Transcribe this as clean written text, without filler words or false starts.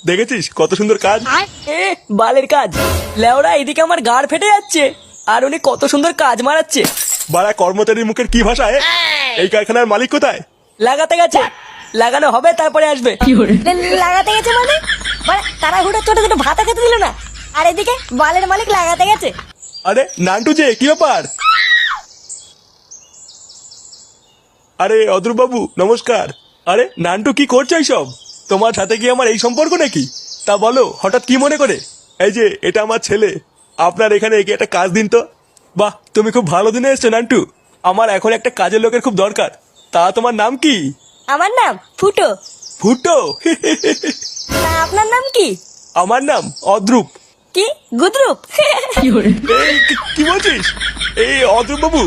দেখেছিস কত সুন্দর কাজ। এ বালের কাজ। লেওড়া এদিকে আমার গাড় ফেটে যাচ্ছে, আর উনি কত সুন্দর কাজ মারাচ্ছে। বাড়া কর্মচারীর মুখের কি ভাষা এই কারখানার মালিক কোথায়? লাগাতে গেছে, লাগানো হবে তারপরে আসবে। লাগাতে গেছে মানে তাড়াহুড়ো ছোট ছোট ভাতা খেতে দিল না, আর এদিকে বালের মালিক লাগাতে গেছে। আরে নান্টু যে, কি ব্যাপার? আরে অদ্রুপ বাবু নমস্কার। আরে নান্টু কি করছো এইসব? তোমার সাথে কি আমার এই সম্পর্ক নাকি? তা বলো হঠাৎ কি মনে করে? এই যে এটা আমার ছেলে, আপনার এখানে একে একটা কাজ দিন তো। বাহ, তুমি খুব ভালো দিনে এসছো নান্টু। আমার এখন একটা কাজের লোকের খুব দরকার। তা তোমার নাম কি? আমার নাম ফুটো। ফুটো? তা আপনার নাম কি? আমার নাম অদ্রুপ। কি গুদরুপ? এই কি বলছিস? এই অদ্রুপ বাবু